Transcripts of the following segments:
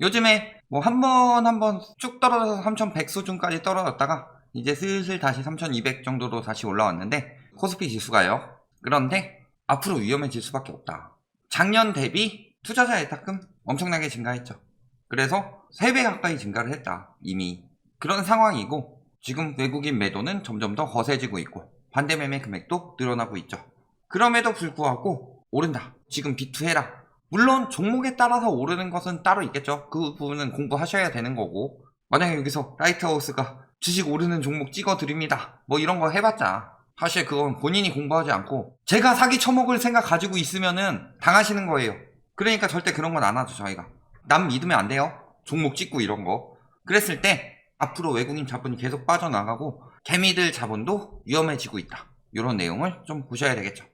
요즘에 뭐 한 번 쭉 떨어져서 3,100 수준까지 떨어졌다가 이제 슬슬 다시 3,200 정도로 다시 올라왔는데 코스피 지수가요. 그런데 앞으로 위험해질 수밖에 없다. 작년 대비 투자자 예탁금 엄청나게 증가했죠. 그래서 3배 가까이 증가를 했다. 이미. 그런 상황이고 지금 외국인 매도는 점점 더 거세지고 있고 반대 매매 금액도 늘어나고 있죠. 그럼에도 불구하고 오른다. 지금 비투해라. 물론 종목에 따라서 오르는 것은 따로 있겠죠. 그 부분은 공부하셔야 되는 거고, 만약에 여기서 라이트하우스가 주식 오르는 종목 찍어드립니다 뭐 이런 거 해봤자 사실 그건 본인이 공부하지 않고 제가 사기 처먹을 생각 가지고 있으면은 당하시는 거예요. 그러니까 절대 그런 건 안 하죠. 저희가 남 믿으면 안 돼요. 종목 찍고 이런 거. 그랬을 때 앞으로 외국인 자본이 계속 빠져나가고 개미들 자본도 위험해지고 있다. 이런 내용을 좀 보셔야 되겠죠.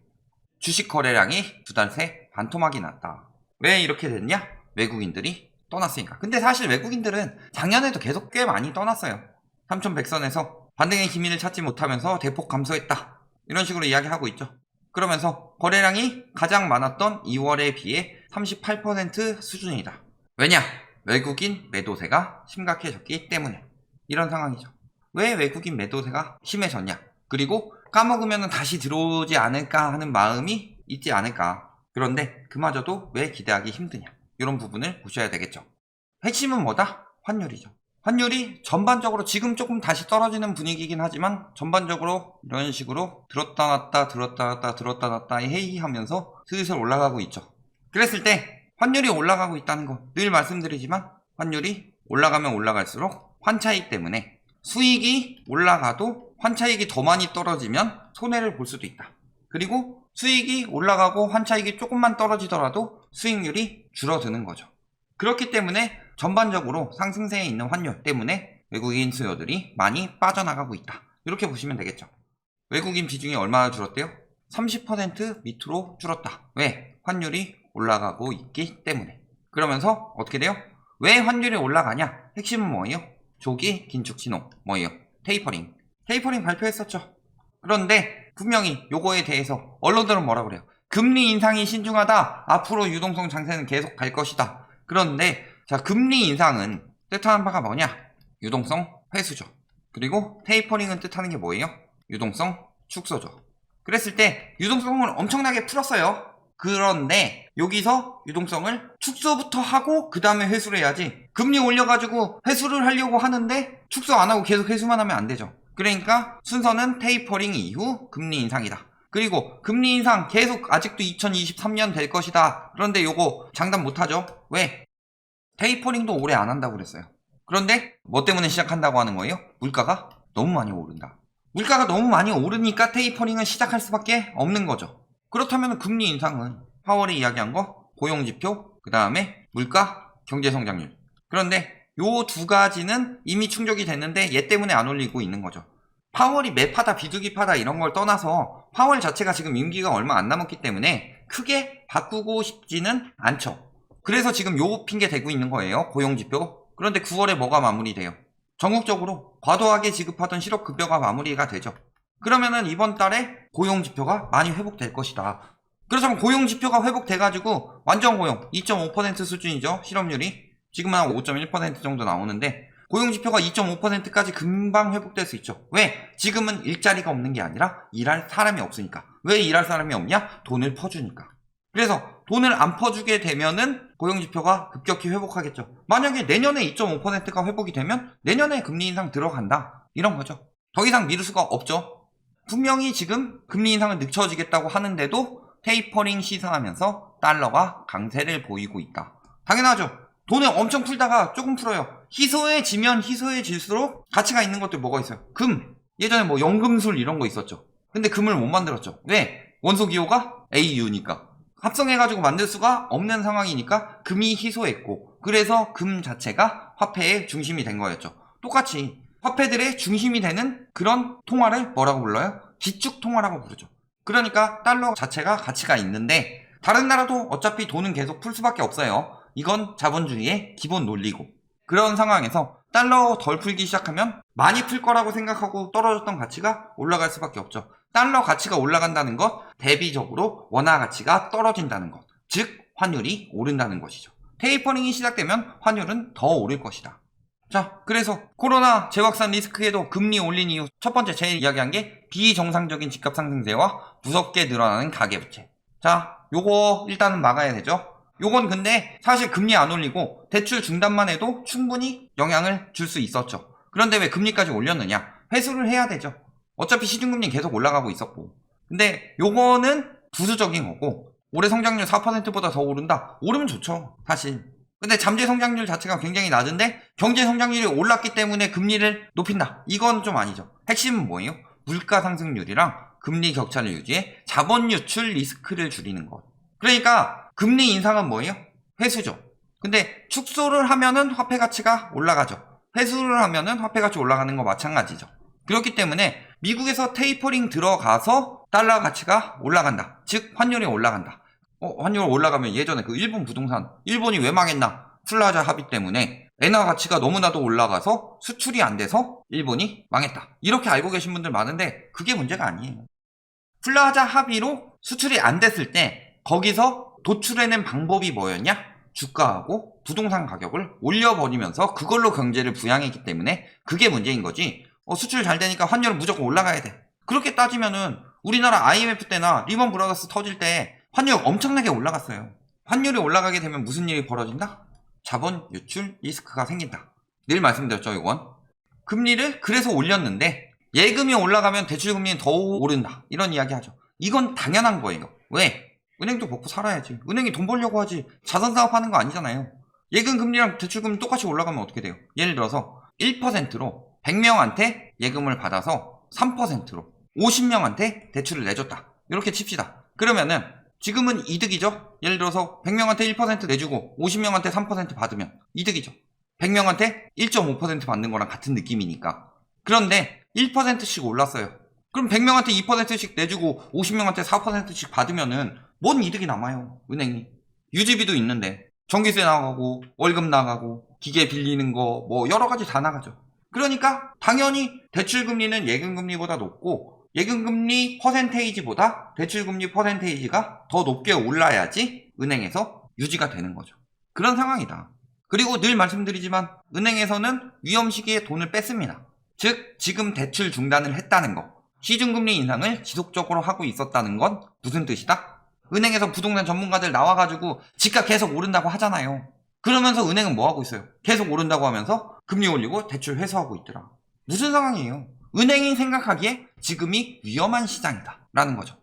주식 거래량이 2달 새 반토막이 났다. 왜 이렇게 됐냐? 외국인들이 떠났으니까. 근데 사실 외국인들은 작년에도 계속 꽤 많이 떠났어요. 3,100선에서 반등의 기미를 찾지 못하면서 대폭 감소했다. 이런 식으로 이야기하고 있죠. 그러면서 거래량이 가장 많았던 2월에 비해 38% 수준이다. 왜냐? 외국인 매도세가 심각해졌기 때문에. 이런 상황이죠. 왜 외국인 매도세가 심해졌냐? 그리고 까먹으면 다시 들어오지 않을까 하는 마음이 있지 않을까. 그런데 그마저도 왜 기대하기 힘드냐. 이런 부분을 보셔야 되겠죠. 핵심은 뭐다? 환율이죠. 환율이 전반적으로 지금 조금 다시 떨어지는 분위기이긴 하지만 전반적으로 이런 식으로 들었다 놨다 들었다 놨다 들었다 놨다 헤이하면서 슬슬 올라가고 있죠. 그랬을 때 환율이 올라가고 있다는 거 늘 말씀드리지만 환율이 올라가면 올라갈수록 환차익 때문에 수익이 올라가도 환차익이 더 많이 떨어지면 손해를 볼 수도 있다. 그리고 수익이 올라가고 환차익이 조금만 떨어지더라도 수익률이 줄어드는 거죠. 그렇기 때문에 전반적으로 상승세에 있는 환율 때문에 외국인 수요들이 많이 빠져나가고 있다. 이렇게 보시면 되겠죠. 외국인 비중이 얼마나 줄었대요? 30% 밑으로 줄었다. 왜? 환율이 올라가고 있기 때문에. 그러면서 어떻게 돼요? 왜 환율이 올라가냐? 핵심은 뭐예요? 조기 긴축 신호. 뭐예요? 테이퍼링. 테이퍼링 발표했었죠. 그런데 분명히 요거에 대해서 언론들은 뭐라 그래요? 금리 인상이 신중하다. 앞으로 유동성 장세는 계속 갈 것이다. 그런데 자, 금리 인상은 뜻하는 바가 뭐냐? 유동성 회수죠. 그리고 테이퍼링은 뜻하는 게 뭐예요? 유동성 축소죠. 그랬을 때 유동성을 엄청나게 풀었어요. 그런데 여기서 유동성을 축소부터 하고 그 다음에 회수를 해야지. 금리 올려가지고 회수를 하려고 하는데 축소 안 하고 계속 회수만 하면 안 되죠. 그러니까 순서는 테이퍼링 이후 금리 인상이다. 그리고 금리 인상 계속 아직도 2023년 될 것이다. 그런데 요거 장담 못하죠. 왜? 테이퍼링도 오래 안 한다고 그랬어요. 그런데 뭐 때문에 시작한다고 하는 거예요? 물가가 너무 많이 오른다. 물가가 너무 많이 오르니까 테이퍼링은 시작할 수밖에 없는 거죠. 그렇다면 금리 인상은 4월에 이야기한 거 고용지표, 그 다음에 물가, 경제성장률. 그런데 요 두 가지는 이미 충족이 됐는데 얘 때문에 안 올리고 있는 거죠. 파월이 매파다 비둘기파다 이런 걸 떠나서 파월 자체가 지금 임기가 얼마 안 남았기 때문에 크게 바꾸고 싶지는 않죠. 그래서 지금 요 핑계 대고 있는 거예요. 고용지표. 그런데 9월에 뭐가 마무리돼요? 전국적으로 과도하게 지급하던 실업급여가 마무리가 되죠. 그러면은 이번 달에 고용지표가 많이 회복될 것이다. 그렇다면 고용지표가 회복돼가지고 완전 고용 2.5% 수준이죠. 실업률이. 지금은 한 5.1% 정도 나오는데 고용지표가 2.5%까지 금방 회복될 수 있죠. 왜? 지금은 일자리가 없는 게 아니라 일할 사람이 없으니까. 왜 일할 사람이 없냐? 돈을 퍼주니까. 그래서 돈을 안 퍼주게 되면은 고용지표가 급격히 회복하겠죠. 만약에 내년에 2.5%가 회복이 되면 내년에 금리 인상 들어간다. 이런 거죠. 더 이상 미룰 수가 없죠. 분명히 지금 금리 인상을 늦춰지겠다고 하는데도 테이퍼링 시사하면서 달러가 강세를 보이고 있다. 당연하죠. 돈을 엄청 풀다가 조금 풀어요. 희소해지면 희소해질수록 가치가 있는 것들 뭐가 있어요? 금. 예전에 뭐 연금술 이런 거 있었죠. 근데 금을 못 만들었죠. 왜? 원소 기호가 AU니까. 합성해가지고 만들 수가 없는 상황이니까 금이 희소했고, 그래서 금 자체가 화폐의 중심이 된 거였죠. 똑같이 화폐들의 중심이 되는 그런 통화를 뭐라고 불러요? 기축통화라고 부르죠. 그러니까 달러 자체가 가치가 있는데 다른 나라도 어차피 돈은 계속 풀 수밖에 없어요. 이건 자본주의의 기본 논리고. 그런 상황에서 달러 덜 풀기 시작하면 많이 풀 거라고 생각하고 떨어졌던 가치가 올라갈 수밖에 없죠. 달러 가치가 올라간다는 것, 대비적으로 원화 가치가 떨어진다는 것, 즉 환율이 오른다는 것이죠. 테이퍼링이 시작되면 환율은 더 오를 것이다. 자, 그래서 코로나 재확산 리스크에도 금리 올린 이유 첫 번째 제일 이야기한 게 비정상적인 집값 상승세와 무섭게 늘어나는 가계부채. 자, 요거 일단은 막아야 되죠. 요건 근데 사실 금리 안 올리고 대출 중단만 해도 충분히 영향을 줄 수 있었죠. 그런데 왜 금리까지 올렸느냐? 회수를 해야 되죠. 어차피 시중금리 계속 올라가고 있었고. 근데 요거는 부수적인 거고 올해 성장률 4%보다 더 오른다? 오르면 좋죠, 사실. 근데 잠재 성장률 자체가 굉장히 낮은데 경제 성장률이 올랐기 때문에 금리를 높인다. 이건 좀 아니죠. 핵심은 뭐예요? 물가 상승률이랑 금리 격차를 유지해 자본 유출 리스크를 줄이는 것. 그러니까 금리 인상은 뭐예요? 회수죠. 근데 축소를 하면은 화폐 가치가 올라가죠. 회수를 하면은 화폐 가치 올라가는 거 마찬가지죠. 그렇기 때문에 미국에서 테이퍼링 들어가서 달러 가치가 올라간다. 즉 환율이 올라간다. 환율 올라가면 예전에 그 일본 부동산, 일본이 왜 망했나? 플라자 합의 때문에 엔화 가치가 너무나도 올라가서 수출이 안 돼서 일본이 망했다. 이렇게 알고 계신 분들 많은데 그게 문제가 아니에요. 플라자 합의로 수출이 안 됐을 때 거기서 도출해낸 방법이 뭐였냐? 주가하고 부동산 가격을 올려버리면서 그걸로 경제를 부양했기 때문에 그게 문제인 거지. 수출 잘 되니까 환율은 무조건 올라가야 돼. 그렇게 따지면은 우리나라 IMF 때나 리먼 브라더스 터질 때 환율 엄청나게 올라갔어요. 환율이 올라가게 되면 무슨 일이 벌어진다? 자본 유출 리스크가 생긴다. 늘 말씀드렸죠, 이건. 금리를 그래서 올렸는데 예금이 올라가면 대출금리는 더 오른다. 이런 이야기 하죠. 이건 당연한 거예요. 왜? 은행도 먹고 살아야지. 은행이 돈 벌려고 하지 자선사업 하는 거 아니잖아요. 예금 금리랑 대출금리 똑같이 올라가면 어떻게 돼요? 예를 들어서 1%로 100명한테 예금을 받아서 3%로 50명한테 대출을 내줬다. 이렇게 칩시다. 그러면은 지금은 이득이죠? 예를 들어서 100명한테 1% 내주고 50명한테 3% 받으면 이득이죠. 100명한테 1.5% 받는 거랑 같은 느낌이니까. 그런데 1%씩 올랐어요. 그럼 100명한테 2%씩 내주고 50명한테 4%씩 받으면은 뭔 이득이 남아요, 은행이. 유지비도 있는데 전기세 나가고 월급 나가고 기계 빌리는 거 뭐 여러 가지 다 나가죠. 그러니까 당연히 대출금리는 예금금리보다 높고 예금금리 퍼센테이지보다 대출금리 퍼센테이지가 더 높게 올라야지 은행에서 유지가 되는 거죠. 그런 상황이다. 그리고 늘 말씀드리지만 은행에서는 위험 시기에 돈을 뺐습니다. 즉 지금 대출 중단을 했다는 거. 시중금리 인상을 지속적으로 하고 있었다는 건 무슨 뜻이다? 은행에서 부동산 전문가들 나와가지고 집값 계속 오른다고 하잖아요. 그러면서 은행은 뭐 하고 있어요? 계속 오른다고 하면서 금리 올리고 대출 회수하고 있더라. 무슨 상황이에요? 은행이 생각하기에 지금이 위험한 시장이다 라는 거죠.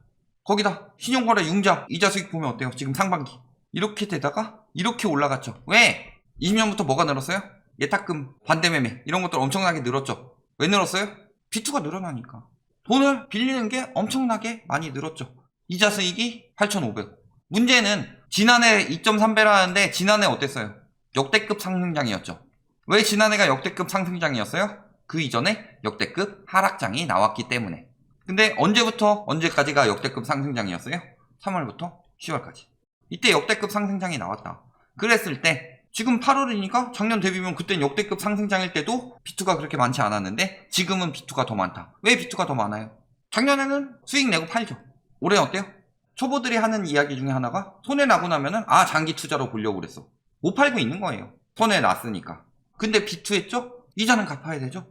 거기다 신용거래 융자 이자 수익 보면 어때요? 지금 상반기 이렇게 되다가 이렇게 올라갔죠. 왜? 20년부터 뭐가 늘었어요? 예탁금, 반대매매 이런 것들 엄청나게 늘었죠. 왜 늘었어요? B2가 늘어나니까. 돈을 빌리는 게 엄청나게 많이 늘었죠. 이자 수익이 8,500원. 문제는 지난해 2.3배라는데 지난해 어땠어요? 역대급 상승장이었죠. 왜 지난해가 역대급 상승장이었어요? 그 이전에 역대급 하락장이 나왔기 때문에. 근데 언제부터 언제까지가 역대급 상승장이었어요? 3월부터 10월까지. 이때 역대급 상승장이 나왔다. 그랬을 때 지금 8월이니까 작년 대비면 그땐 역대급 상승장일 때도 B2가 그렇게 많지 않았는데 지금은 B2가 더 많다. 왜 B2가 더 많아요? 작년에는 수익 내고 팔죠. 올해 어때요? 초보들이 하는 이야기 중에 하나가 손해 나고 나면은 장기 투자로 보려고 그랬어. 못 팔고 있는 거예요. 손해 났으니까. 근데 B2 했죠? 이자는 갚아야 되죠?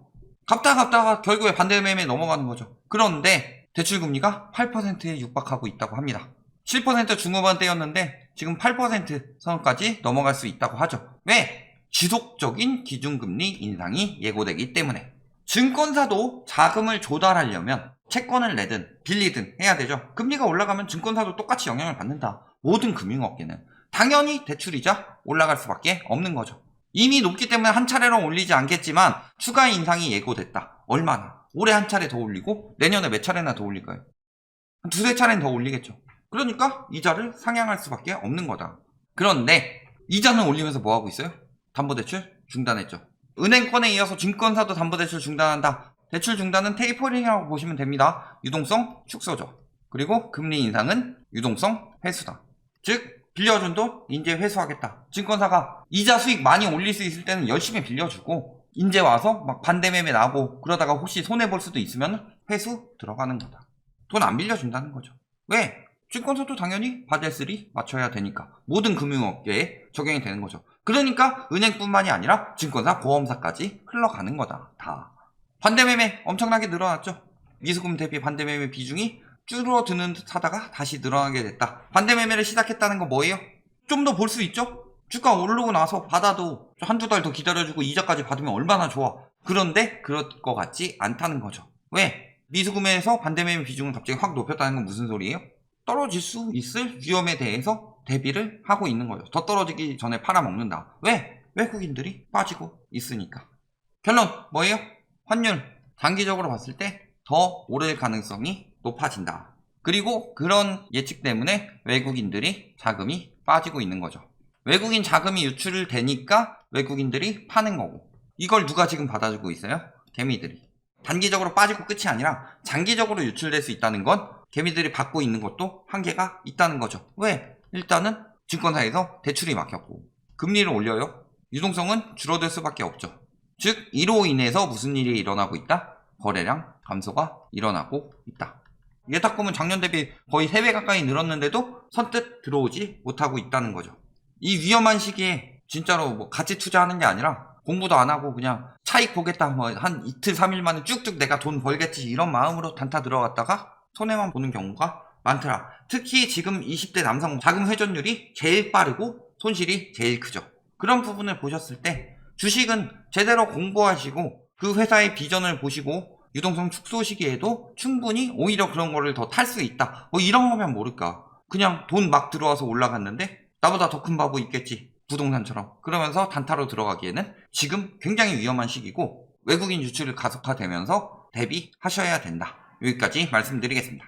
갚다가 결국에 반대매매에 넘어가는 거죠. 그런데 대출금리가 8%에 육박하고 있다고 합니다. 7% 중후반대였는데 지금 8% 선까지 넘어갈 수 있다고 하죠. 왜? 지속적인 기준금리 인상이 예고되기 때문에. 증권사도 자금을 조달하려면 채권을 내든 빌리든 해야 되죠. 금리가 올라가면 증권사도 똑같이 영향을 받는다. 모든 금융업계는. 당연히 대출이자 올라갈 수밖에 없는 거죠. 이미 높기 때문에 한 차례로 올리지 않겠지만 추가 인상이 예고됐다. 얼마나? 올해 한 차례 더 올리고 내년에 몇 차례나 더 올릴까요? 한 두세 차례는 더 올리겠죠. 그러니까 이자를 상향할 수밖에 없는 거다. 그런데 이자는 올리면서 뭐 하고 있어요? 담보대출 중단했죠. 은행권에 이어서 증권사도 담보대출 중단한다. 대출 중단은 테이퍼링이라고 보시면 됩니다. 유동성 축소죠. 그리고 금리 인상은 유동성 회수다. 즉 빌려준 돈 이제 회수하겠다. 증권사가 이자 수익 많이 올릴 수 있을 때는 열심히 빌려주고 이제 와서 막 반대매매 나고 그러다가 혹시 손해볼 수도 있으면 회수 들어가는 거다. 돈 안 빌려준다는 거죠. 왜? 증권사도 당연히 바젤3 맞춰야 되니까 모든 금융업계에 적용이 되는 거죠. 그러니까 은행뿐만이 아니라 증권사, 보험사까지 흘러가는 거다. 다. 반대매매 엄청나게 늘어났죠. 미수금 대비 반대매매 비중이 줄어드는 듯 하다가 다시 늘어나게 됐다. 반대매매를 시작했다는 건 뭐예요? 좀 더 볼 수 있죠? 주가 오르고 나서 받아도 한두 달 더 기다려주고 이자까지 받으면 얼마나 좋아. 그런데 그럴 것 같지 않다는 거죠. 왜? 미수금에서 반대매매 비중을 갑자기 확 높였다는 건 무슨 소리예요? 떨어질 수 있을 위험에 대해서 대비를 하고 있는 거죠. 더 떨어지기 전에 팔아먹는다. 왜? 외국인들이 빠지고 있으니까. 결론 뭐예요? 환율 장기적으로 봤을 때 더 오를 가능성이 높아진다. 그리고 그런 예측 때문에 외국인들이 자금이 빠지고 있는 거죠. 외국인 자금이 유출되니까 외국인들이 파는 거고, 이걸 누가 지금 받아주고 있어요? 개미들이. 단기적으로 빠지고 끝이 아니라 장기적으로 유출될 수 있다는 건 개미들이 받고 있는 것도 한계가 있다는 거죠. 왜? 일단은 증권사에서 대출이 막혔고 금리를 올려요. 유동성은 줄어들 수밖에 없죠. 즉 이로 인해서 무슨 일이 일어나고 있다? 거래량 감소가 일어나고 있다. 예탁금은 작년 대비 거의 3배 가까이 늘었는데도 선뜻 들어오지 못하고 있다는 거죠. 이 위험한 시기에 진짜로 뭐 같이 투자하는 게 아니라 공부도 안 하고 그냥 차익 보겠다, 뭐 한 이틀 3일 만에 쭉쭉 내가 돈 벌겠지 이런 마음으로 단타 들어갔다가 손해만 보는 경우가 많더라. 특히 지금 20대 남성 자금 회전율이 제일 빠르고 손실이 제일 크죠. 그런 부분을 보셨을 때 주식은 제대로 공부하시고 그 회사의 비전을 보시고 유동성 축소 시기에도 충분히 오히려 그런 거를 더 탈 수 있다. 뭐 이런 거면 모를까. 그냥 돈 막 들어와서 올라갔는데 나보다 더 큰 바보 있겠지. 부동산처럼. 그러면서 단타로 들어가기에는 지금 굉장히 위험한 시기고 외국인 유출이 가속화되면서 대비하셔야 된다. 여기까지 말씀드리겠습니다.